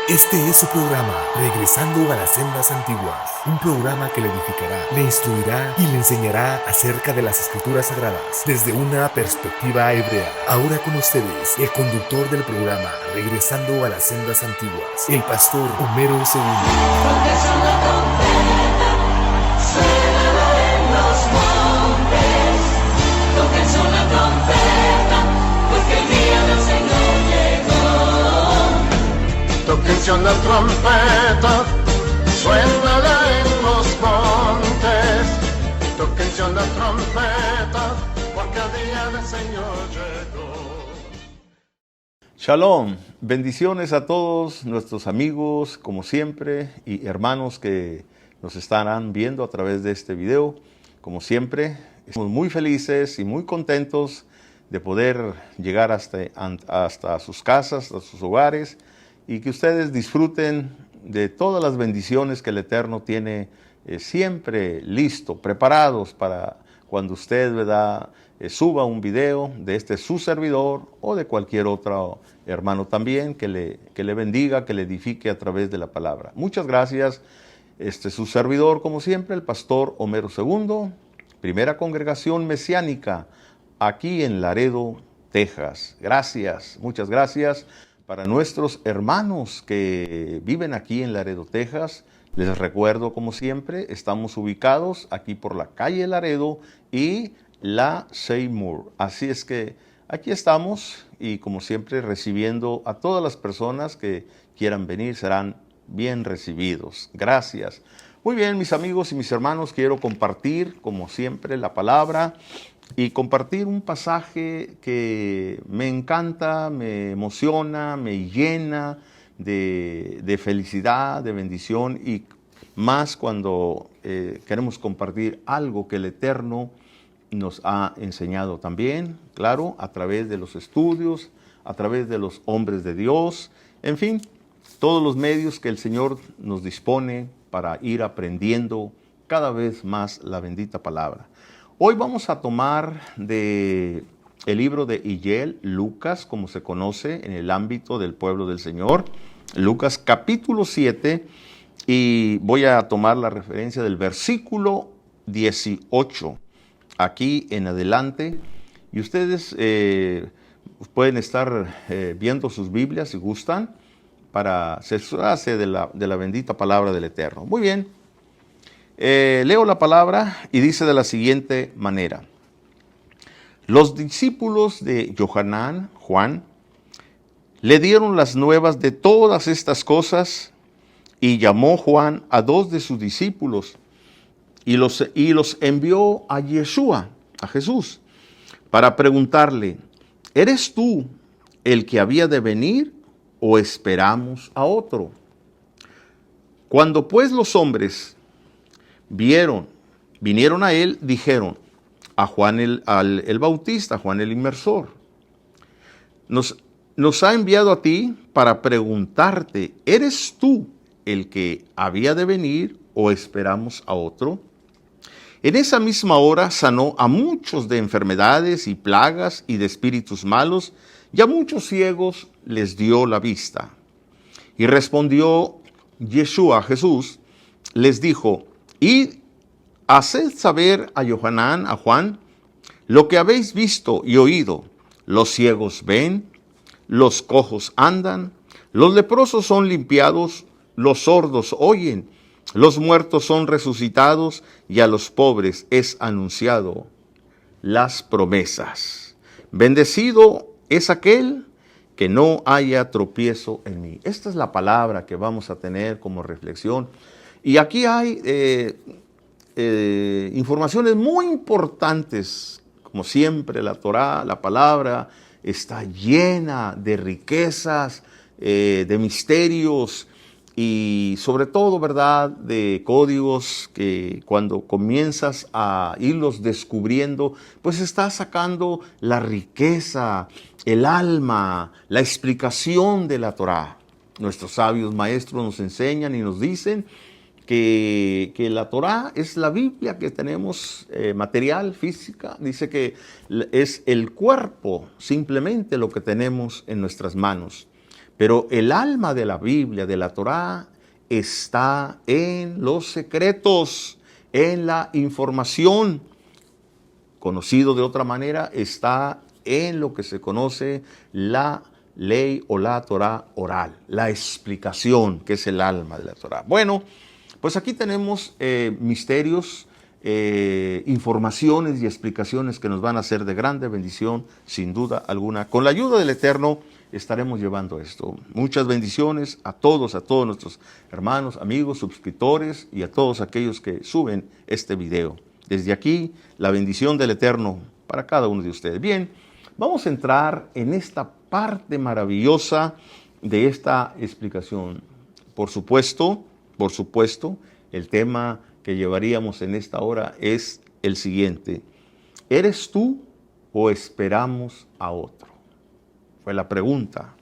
Este es su programa, Regresando a las Sendas Antiguas, un programa que le edificará, le instruirá y le enseñará acerca de las Escrituras Sagradas desde una perspectiva hebrea. Ahora con ustedes, el conductor del programa, Regresando a las Sendas Antiguas, el pastor Homero Segundo. Tóquense una trompeta, suénala en los montes. Tóquense una trompeta, porque el día del Señor llegó. Shalom, bendiciones a todos nuestros amigos, como siempre, y hermanos que nos estarán viendo a través de este video. Como siempre, estamos muy felices y muy contentos de poder llegar hasta sus casas, hasta sus hogares, y que ustedes disfruten de todas las bendiciones que el Eterno tiene siempre listo, preparados para cuando usted, ¿verdad?, suba un video de su servidor o de cualquier otro hermano también que le bendiga, que le edifique a través de la palabra. Muchas gracias. Su servidor, como siempre, el pastor Homero Segundo, Primera Congregación Mesiánica, aquí en Laredo, Texas. Gracias, muchas gracias. Para nuestros hermanos que viven aquí en Laredo, Texas, les recuerdo, como siempre, estamos ubicados aquí por la calle Laredo y la Seymour. Así es que aquí estamos y, como siempre, recibiendo a todas las personas que quieran venir, serán bien recibidos. Gracias. Muy bien, mis amigos y mis hermanos, quiero compartir, como siempre, la palabra y compartir un pasaje que me encanta, me emociona, me llena de felicidad, de bendición, y más cuando queremos compartir algo que el Eterno nos ha enseñado también, claro, a través de los estudios, a través de los hombres de Dios, en fin, todos los medios que el Señor nos dispone para ir aprendiendo cada vez más la bendita palabra. Hoy vamos a tomar el libro de Iyel, Lucas, como se conoce en el ámbito del pueblo del Señor, Lucas capítulo 7, y voy a tomar la referencia del versículo 18, aquí en adelante, y ustedes pueden estar viendo sus Biblias si gustan, para asesorarse de la bendita palabra del Eterno. Muy bien. Leo la palabra y dice de la siguiente manera: los discípulos de Johanán, Juan, le dieron las nuevas de todas estas cosas, y llamó Juan a 2 de sus discípulos y los envió a Yeshua, a Jesús, para preguntarle: ¿eres tú el que había de venir o esperamos a otro? Cuando pues los hombres vinieron a él, dijeron a Juan el Bautista, Juan el Inmersor: nos ha enviado a ti para preguntarte, ¿eres tú el que había de venir o esperamos a otro? En esa misma hora sanó a muchos de enfermedades y plagas y de espíritus malos, y a muchos ciegos les dio la vista. Y respondió Yeshua, Jesús, les dijo: id, haced saber a Johanán, a Juan, lo que habéis visto y oído. Los ciegos ven, los cojos andan, los leprosos son limpiados, los sordos oyen, los muertos son resucitados, y a los pobres es anunciado las promesas. Bendecido es aquel que no haya tropiezo en mí. Esta es la palabra que vamos a tener como reflexión. Y aquí hay informaciones muy importantes. Como siempre, la Torá, la palabra, está llena de riquezas, de misterios y sobre todo, ¿verdad?, de códigos que cuando comienzas a irlos descubriendo, pues estás sacando la riqueza, el alma, la explicación de la Torá. Nuestros sabios maestros nos enseñan y nos dicen que la Torá es la Biblia que tenemos material, física. Dice que es el cuerpo, simplemente lo que tenemos en nuestras manos. Pero el alma de la Biblia, de la Torá, está en los secretos, en la información. Conocido de otra manera, está en lo que se conoce la ley o la Torá oral, la explicación, que es el alma de la Torá. Bueno, pues aquí tenemos misterios, informaciones y explicaciones que nos van a ser de grande bendición, sin duda alguna. Con la ayuda del Eterno estaremos llevando esto. Muchas bendiciones a todos nuestros hermanos, amigos, suscriptores y a todos aquellos que suben este video. Desde aquí, la bendición del Eterno para cada uno de ustedes. Bien, vamos a entrar en esta parte maravillosa de esta explicación. Por supuesto, el tema que llevaríamos en esta hora es el siguiente: ¿eres tú o esperamos a otro? Fue la pregunta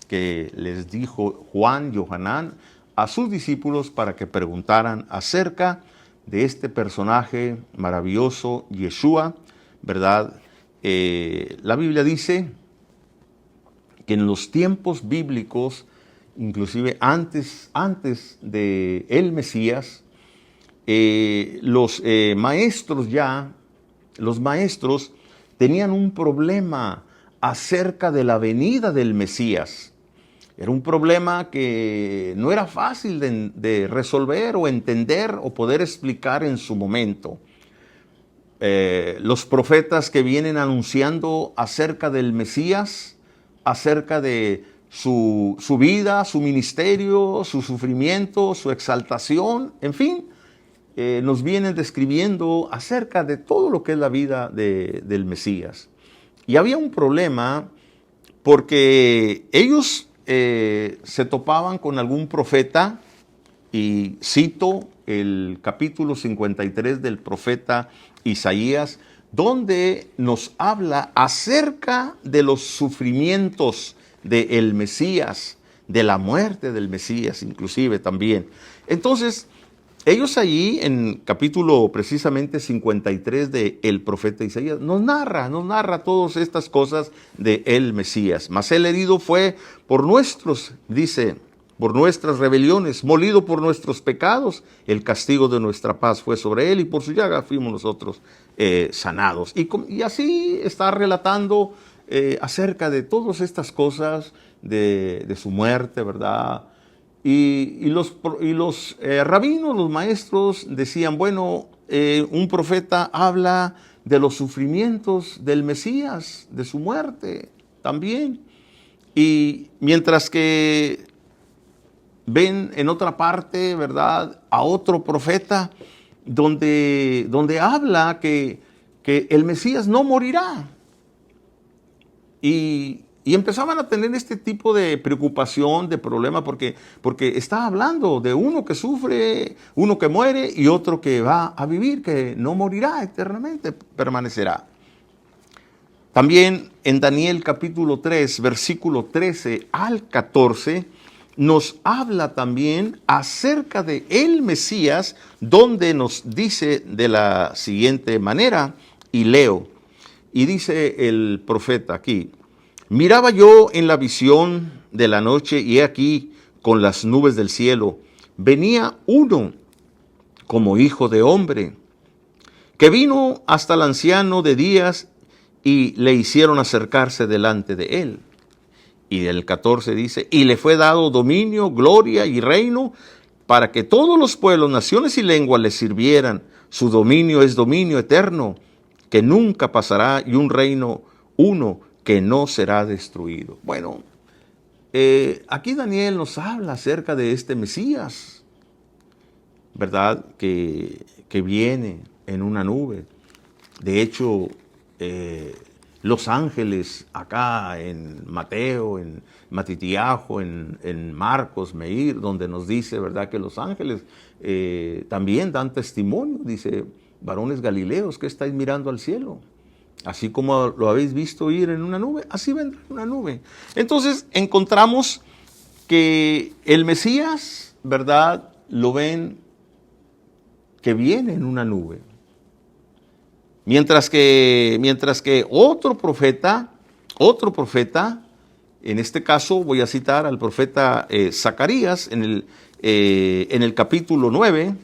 que les dijo Yohanan a sus discípulos para que preguntaran acerca de este personaje maravilloso, Yeshua, ¿verdad? La Biblia dice que en los tiempos bíblicos, inclusive antes de el Mesías, los maestros tenían un problema acerca de la venida del Mesías. Era un problema que no era fácil de resolver o entender o poder explicar en su momento. Los profetas que vienen anunciando acerca del Mesías, acerca de su vida, su ministerio, su sufrimiento, su exaltación, en fin, nos vienen describiendo acerca de todo lo que es la vida del Mesías. Y había un problema porque ellos se topaban con algún profeta, y cito el capítulo 53 del profeta Isaías, donde nos habla acerca de los sufrimientos del Mesías, de la muerte del Mesías inclusive también. Entonces, ellos allí en capítulo precisamente 53 de el profeta Isaías nos narra todas estas cosas de el Mesías. Mas el herido fue por nuestros, dice, por nuestras rebeliones, molido por nuestros pecados, el castigo de nuestra paz fue sobre él y por su llaga fuimos nosotros sanados. Y así está relatando acerca de todas estas cosas de su muerte, ¿verdad? Y los rabinos, los maestros decían, bueno, un profeta habla de los sufrimientos del Mesías, de su muerte también. Y mientras que ven en otra parte, ¿verdad?, a otro profeta donde habla que el Mesías no morirá. Y empezaban a tener este tipo de preocupación, de problema, porque está hablando de uno que sufre, uno que muere y otro que va a vivir, que no morirá eternamente, permanecerá. También en Daniel capítulo 3, versículo 13 al 14, nos habla también acerca de el Mesías, donde nos dice de la siguiente manera, y leo, y dice el profeta aquí: miraba yo en la visión de la noche, y he aquí, con las nubes del cielo, venía uno como hijo de hombre, que vino hasta el anciano de días, y le hicieron acercarse delante de él. Y del 14 dice, y le fue dado dominio, gloria y reino, para que todos los pueblos, naciones y lenguas le sirvieran. Su dominio es dominio eterno, que nunca pasará, y un reino uno que no será destruido. Bueno, aquí Daniel nos habla acerca de este Mesías, ¿verdad?, que viene en una nube. De hecho, los ángeles acá en Mateo, en Matitiajo, en Marcos, Meir, donde nos dice, ¿verdad?, que los ángeles también dan testimonio. Dice, varones galileos, ¿qué estáis mirando al cielo? Así como lo habéis visto ir en una nube, así vendrá en una nube. Entonces encontramos que el Mesías, ¿verdad?, lo ven que viene en una nube. Mientras que otro profeta En este caso voy a citar al profeta Zacarías en el capítulo 9.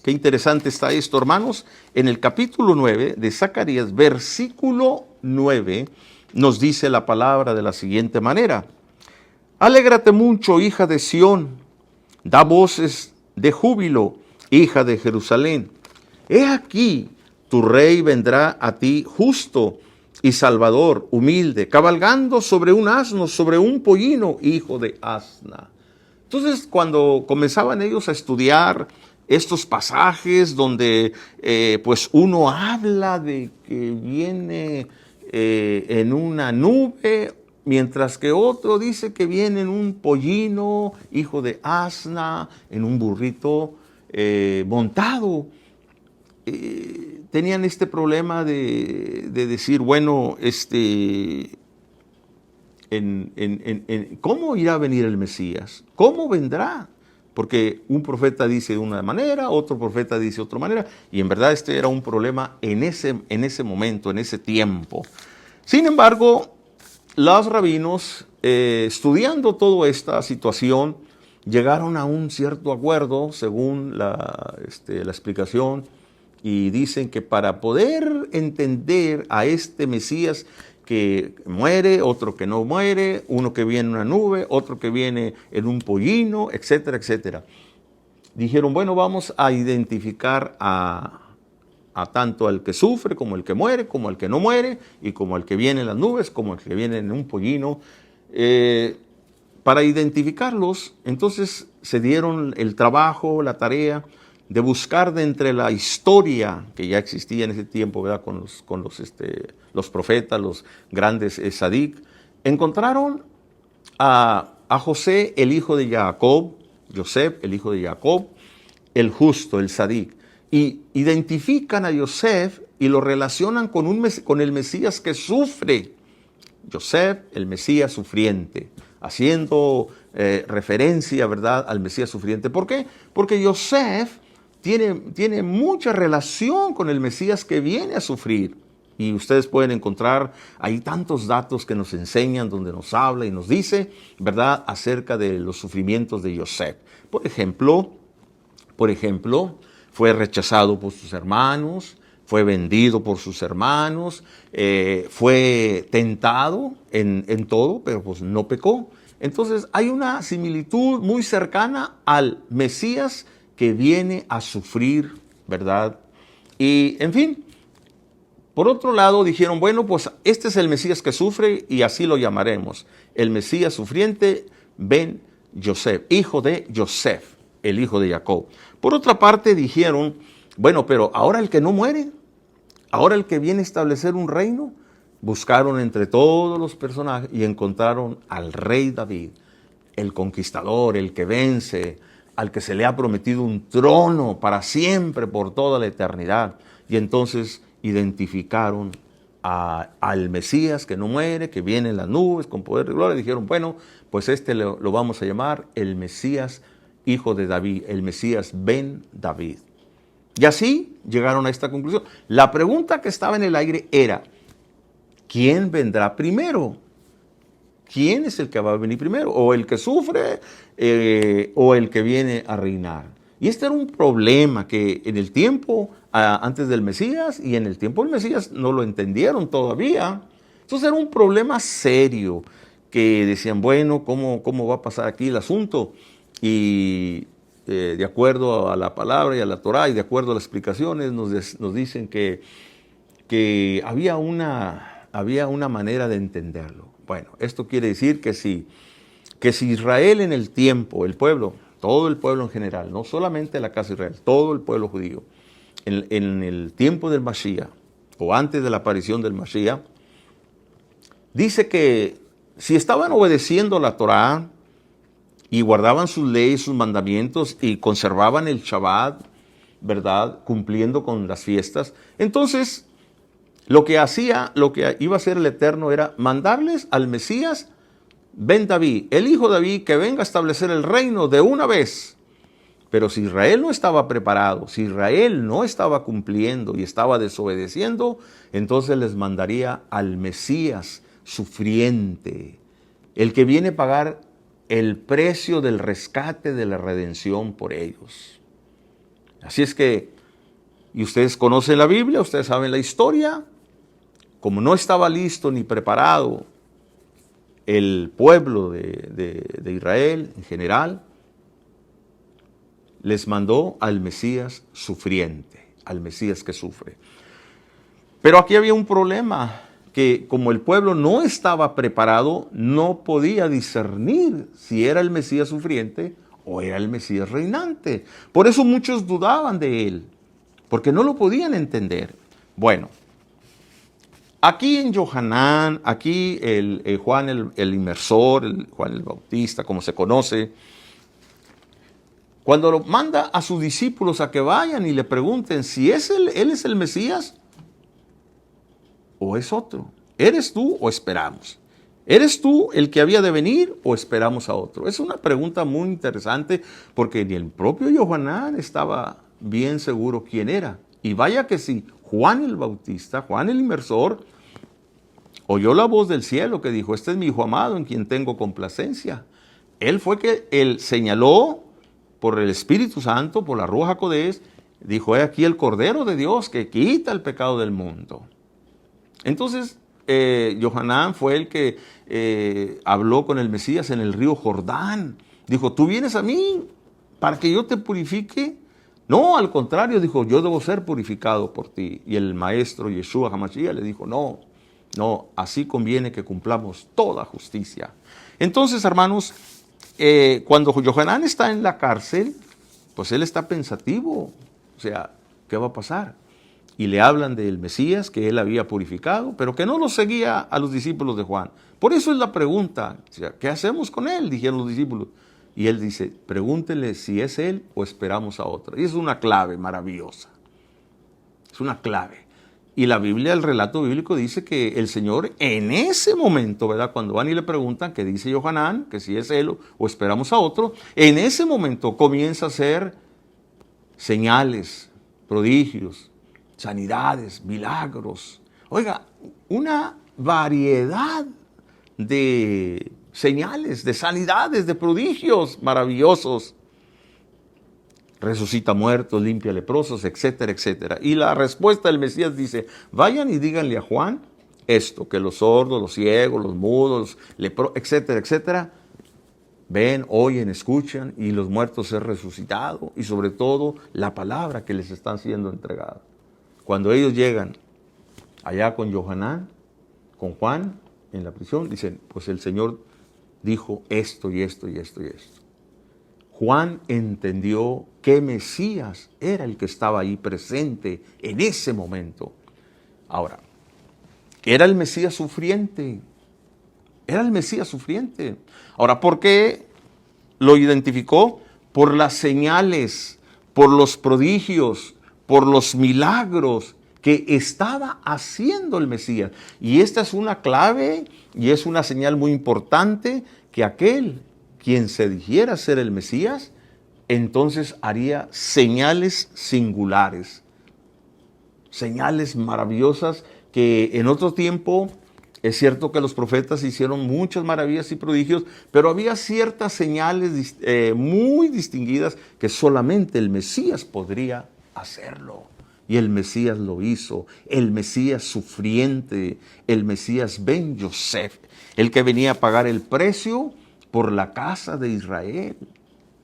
Qué interesante está esto, hermanos. En el capítulo 9 de Zacarías, versículo 9, nos dice la palabra de la siguiente manera. Alégrate mucho, hija de Sión, da voces de júbilo, hija de Jerusalén. He aquí, tu rey vendrá a ti justo y salvador, humilde, cabalgando sobre un asno, sobre un pollino, hijo de asna. Entonces, cuando comenzaban ellos a estudiar estos pasajes donde pues uno habla de que viene en una nube, mientras que otro dice que viene en un pollino, hijo de asna, en un burrito montado. Tenían este problema de decir, bueno, ¿cómo irá a venir el Mesías? ¿Cómo vendrá? Porque un profeta dice de una manera, otro profeta dice de otra manera, y en verdad este era un problema en ese momento, en ese tiempo. Sin embargo, los rabinos, estudiando toda esta situación, llegaron a un cierto acuerdo, según la explicación, y dicen que para poder entender a este Mesías que muere, otro que no muere, uno que viene en una nube, otro que viene en un pollino, etcétera, etcétera. Dijeron, bueno, vamos a identificar a tanto al que sufre, como el que muere, como al que no muere, y como al que viene en las nubes, como el que viene en un pollino. Para identificarlos, entonces se dieron el trabajo, la tarea de buscar de entre la historia que ya existía en ese tiempo, ¿verdad? con los profetas, los grandes Sadik, encontraron a José, el hijo de Jacob, Yosef, el hijo de Jacob, el justo, el Sadik, y identifican a Yosef y lo relacionan con el Mesías que sufre. Yosef, el Mesías sufriente, haciendo referencia, ¿verdad?, al Mesías sufriente. ¿Por qué? Porque Yosef tiene mucha relación con el Mesías que viene a sufrir. Y ustedes pueden encontrar ahí tantos datos que nos enseñan, donde nos habla y nos dice, ¿verdad?, acerca de los sufrimientos de Yosef. Por ejemplo, fue rechazado por sus hermanos, fue vendido por sus hermanos, fue tentado en todo, pero pues no pecó. Entonces hay una similitud muy cercana al Mesías que viene a sufrir, ¿verdad? Y en fin, por otro lado dijeron, bueno, pues este es el Mesías que sufre y así lo llamaremos. El Mesías sufriente, Ben Yosef, hijo de Yosef, el hijo de Jacob. Por otra parte dijeron, bueno, pero ahora el que no muere, ahora el que viene a establecer un reino. Buscaron entre todos los personajes y encontraron al rey David, el conquistador, el que vence, al que se le ha prometido un trono para siempre, por toda la eternidad. Y entonces identificaron al Mesías que no muere, que viene en las nubes con poder y gloria. Dijeron, bueno, pues lo vamos a llamar el Mesías hijo de David, el Mesías Ben David. Y así llegaron a esta conclusión. La pregunta que estaba en el aire era, ¿quién vendrá primero? ¿Quién es el que va a venir primero? ¿O el que sufre o el que viene a reinar? Y este era un problema que en el tiempo antes del Mesías y en el tiempo del Mesías no lo entendieron todavía. Entonces era un problema serio que decían, bueno, ¿cómo va a pasar aquí el asunto? Y de acuerdo a la palabra y a la Torá y de acuerdo a las explicaciones nos dicen que había una manera de entenderlo. Bueno, esto quiere decir que si Israel en el tiempo, el pueblo, todo el pueblo en general, no solamente la casa de Israel, todo el pueblo judío, en el tiempo del Mashiach, o antes de la aparición del Mashiach, dice que si estaban obedeciendo la Torá y guardaban sus leyes, sus mandamientos y conservaban el Shabbat, ¿verdad?, cumpliendo con las fiestas, entonces lo que iba a hacer el Eterno era mandarles al Mesías Ben David, el hijo de David, que venga a establecer el reino de una vez. Pero si Israel no estaba preparado, si Israel no estaba cumpliendo y estaba desobedeciendo, entonces les mandaría al Mesías sufriente, el que viene a pagar el precio del rescate, de la redención por ellos. Así es que, y ustedes conocen la Biblia, ustedes saben la historia, como no estaba listo ni preparado el pueblo de Israel en general, les mandó al Mesías sufriente, al Mesías que sufre. Pero aquí había un problema, que como el pueblo no estaba preparado, no podía discernir si era el Mesías sufriente o era el Mesías reinante. Por eso muchos dudaban de él, porque no lo podían entender. Bueno, aquí en Johanán, aquí Juan el Inmersor, Juan el Bautista, como se conoce, cuando lo manda a sus discípulos a que vayan y le pregunten si él es el Mesías o es otro. ¿Eres tú o esperamos? ¿Eres tú el que había de venir o esperamos a otro? Es una pregunta muy interesante porque ni el propio Johanán estaba bien seguro quién era. Y vaya que sí, Juan el Bautista, Juan el Inmersor, oyó la voz del cielo que dijo, este es mi hijo amado en quien tengo complacencia. Él fue que él señaló por el Espíritu Santo, por la Ruach HaKodesh, dijo, he aquí el Cordero de Dios que quita el pecado del mundo. Entonces, Johanán fue el que habló con el Mesías en el río Jordán. Dijo, ¿tú vienes a mí para que yo te purifique? No, al contrario, dijo, yo debo ser purificado por ti. Y el maestro Yeshua HaMashiach le dijo, no, así conviene que cumplamos toda justicia. Entonces, hermanos, cuando Johanán está en la cárcel, pues él está pensativo. O sea, ¿qué va a pasar? Y le hablan del Mesías que él había purificado, pero que no lo seguía a los discípulos de Juan. Por eso es la pregunta, o sea, ¿qué hacemos con él? Dijeron los discípulos. Y él dice, pregúntenle si es él o esperamos a otro. Y es una clave maravillosa. Es una clave. Y la Biblia, el relato bíblico dice que el Señor en ese momento, ¿verdad? Cuando van y le preguntan qué dice Johanán, que si es él o esperamos a otro, en ese momento comienza a hacer señales, prodigios, sanidades, milagros. Oiga, una variedad de señales, de sanidades, de prodigios maravillosos. Resucita muertos, limpia leprosos, etcétera, etcétera. Y la respuesta del Mesías dice, vayan y díganle a Juan esto, que los sordos, los ciegos, los mudos, etcétera, etcétera, ven, oyen, escuchan y los muertos ser resucitados. Y sobre todo, la palabra que les está siendo entregada. Cuando ellos llegan allá con Johanán, con Juan, en la prisión, dicen, pues el Señor dijo esto y esto y esto y esto. Juan entendió que Mesías era el que estaba ahí presente en ese momento. Ahora, era el Mesías sufriente. Era el Mesías sufriente. Ahora, ¿por qué lo identificó? Por las señales, por los prodigios, por los milagros que estaba haciendo el Mesías. Y esta es una clave y es una señal muy importante que aquel quien se dijera ser el Mesías, entonces haría señales singulares, señales maravillosas que en otro tiempo, es cierto que los profetas hicieron muchas maravillas y prodigios, pero había ciertas señales muy distinguidas que solamente el Mesías podría hacerlo. Y el Mesías lo hizo, el Mesías sufriente, el Mesías Ben Yosef, el que venía a pagar el precio por la casa de Israel.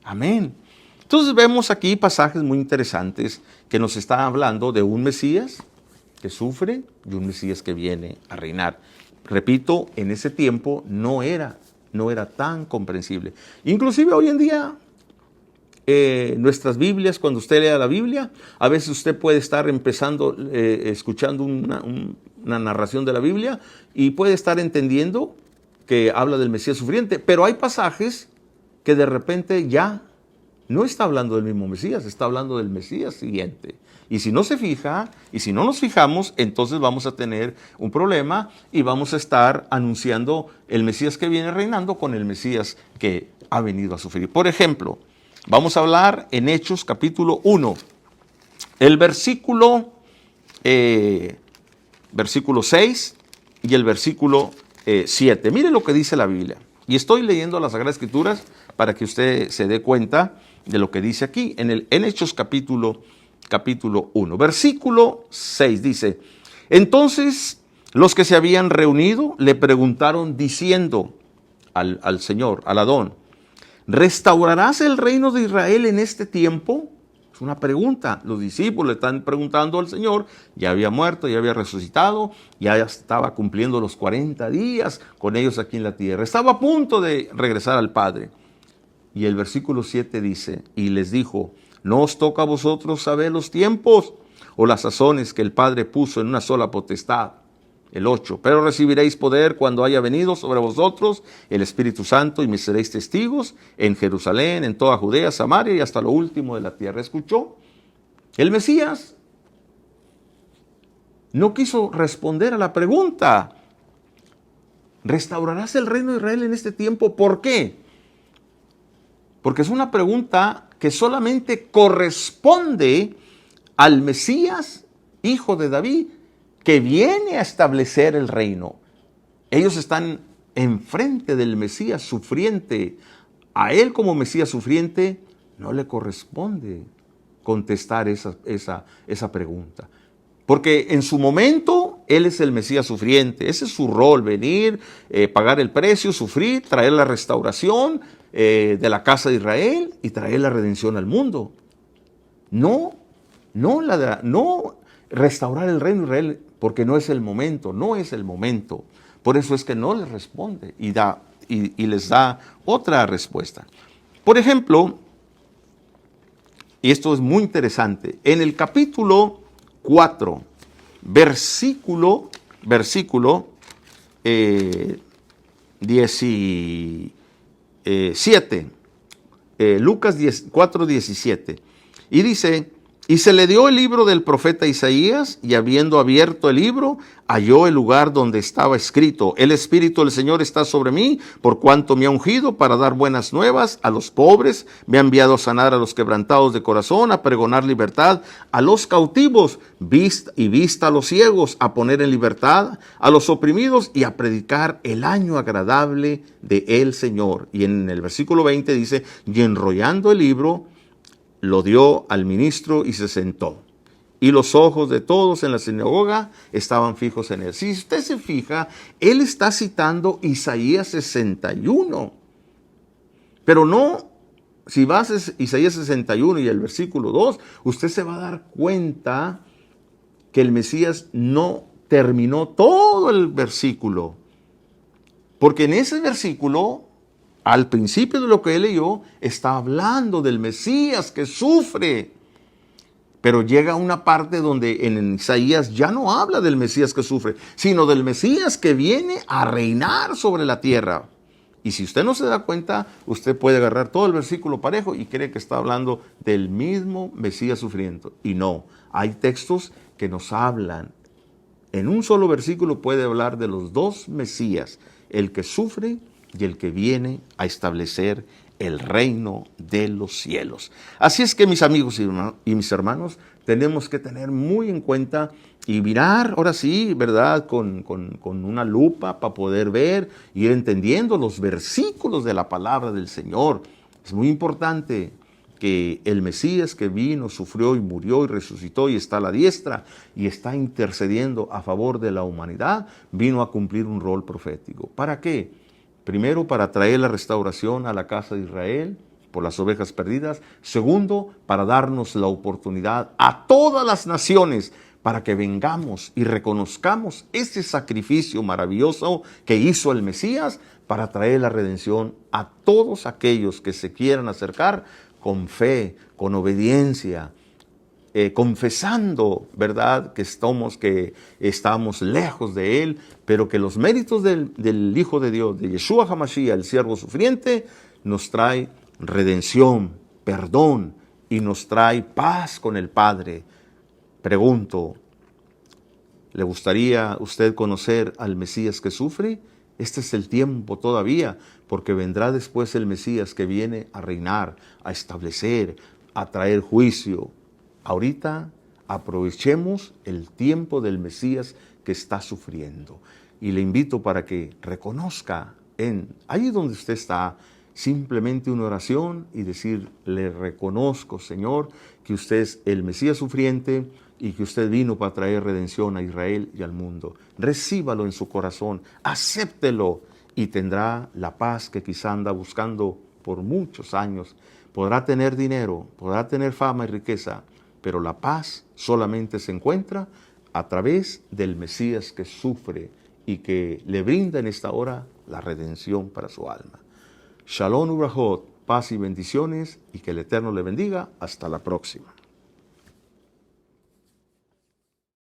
Amén. Entonces vemos aquí pasajes muy interesantes que nos están hablando de un Mesías que sufre y un Mesías que viene a reinar. Repito, en ese tiempo no era tan comprensible. Inclusive hoy en día, nuestras Biblias, cuando usted lea la Biblia, a veces usted puede estar empezando, escuchando una narración de la Biblia y puede estar entendiendo que habla del Mesías sufriente, pero hay pasajes que de repente ya no está hablando del mismo Mesías, está hablando del Mesías siguiente. Y si no se fija, y si no nos fijamos, entonces vamos a tener un problema y vamos a estar anunciando el Mesías que viene reinando con el Mesías que ha venido a sufrir. Por ejemplo, vamos a hablar en Hechos capítulo 1, el versículo 6 y el versículo 7. Mire lo que dice la Biblia. Y estoy leyendo las Sagradas Escrituras para que usted se dé cuenta de lo que dice aquí, en Hechos capítulo 1. Versículo 6 dice, entonces los que se habían reunido le preguntaron diciendo al Señor, al Adón, ¿restaurarás el reino de Israel en este tiempo? Es una pregunta. Los discípulos le están preguntando al Señor, ya había muerto, ya había resucitado, ya estaba cumpliendo los 40 días con ellos aquí en la tierra. Estaba a punto de regresar al Padre. Y el versículo 7 dice, y les dijo, ¿no os toca a vosotros saber los tiempos o las sazones que el Padre puso en una sola potestad? El 8, pero recibiréis poder cuando haya venido sobre vosotros el Espíritu Santo y me seréis testigos en Jerusalén, en toda Judea, Samaria y hasta lo último de la tierra. ¿Escuchó? El Mesías no quiso responder a la pregunta. ¿Restaurarás el reino de Israel en este tiempo? ¿Por qué? Porque es una pregunta que solamente corresponde al Mesías, hijo de David, que viene a establecer el reino. Ellos están enfrente del Mesías sufriente. A él como Mesías sufriente no le corresponde contestar esa pregunta. Porque en su momento él es el Mesías sufriente. Ese es su rol, venir, pagar el precio, sufrir, traer la restauración de la casa de Israel y traer la redención al mundo. No restaurar el reino de Israel, porque no es el momento, no es el momento. Por eso es que no les responde y les da otra respuesta. Por ejemplo, y esto es muy interesante, en el capítulo 4, versículo 17, Lucas 4, 17, y dice, y se le dio el libro del profeta Isaías, y habiendo abierto el libro, halló el lugar donde estaba escrito, el Espíritu del Señor está sobre mí, por cuanto me ha ungido para dar buenas nuevas a los pobres, me ha enviado a sanar a los quebrantados de corazón, a pregonar libertad a los cautivos, vista a los ciegos, a poner en libertad a los oprimidos y a predicar el año agradable de el Señor. Y en el versículo 20 dice, y enrollando el libro, lo dio al ministro y se sentó. Y los ojos de todos en la sinagoga estaban fijos en él. Si usted se fija, él está citando Isaías 61. Pero no, si vas a Isaías 61 y el versículo 2, usted se va a dar cuenta que el Mesías no terminó todo el versículo. Porque en ese versículo, al principio de lo que él leyó, está hablando del Mesías que sufre. Pero llega una parte donde en Isaías ya no habla del Mesías que sufre, sino del Mesías que viene a reinar sobre la tierra. Y si usted no se da cuenta, usted puede agarrar todo el versículo parejo y cree que está hablando del mismo Mesías sufriendo. Y no, hay textos que nos hablan. En un solo versículo puede hablar de los dos Mesías, el que sufre y el que viene a establecer el reino de los cielos. Así es que mis amigos y mis hermanos, tenemos que tener muy en cuenta y mirar, ahora sí, ¿verdad? Con una lupa para poder ver y ir entendiendo los versículos de la palabra del Señor. Es muy importante que el Mesías que vino, sufrió y murió y resucitó y está a la diestra y está intercediendo a favor de la humanidad, vino a cumplir un rol profético. ¿Para qué? Primero, para traer la restauración a la casa de Israel por las ovejas perdidas. Segundo, para darnos la oportunidad a todas las naciones para que vengamos y reconozcamos ese sacrificio maravilloso que hizo el Mesías para traer la redención a todos aquellos que se quieran acercar con fe, con obediencia, confesando, ¿verdad?, que estamos lejos de Él, pero que los méritos del Hijo de Dios, de Yeshua HaMashiach, el siervo sufriente, nos trae redención, perdón y nos trae paz con el Padre. Pregunto, ¿le gustaría usted conocer al Mesías que sufre? Este es el tiempo todavía, porque vendrá después el Mesías que viene a reinar, a establecer, a traer juicio. Ahorita aprovechemos el tiempo del Mesías que está sufriendo. Y le invito para que reconozca allí donde usted está, simplemente una oración y decir, le reconozco, Señor, que usted es el Mesías sufriente y que usted vino para traer redención a Israel y al mundo. Recíbalo en su corazón, acéptelo y tendrá la paz que quizá anda buscando por muchos años. Podrá tener dinero, podrá tener fama y riqueza, pero la paz solamente se encuentra a través del Mesías que sufre y que le brinda en esta hora la redención para su alma. Shalom Ubrahot, paz y bendiciones, y que el Eterno le bendiga. Hasta la próxima.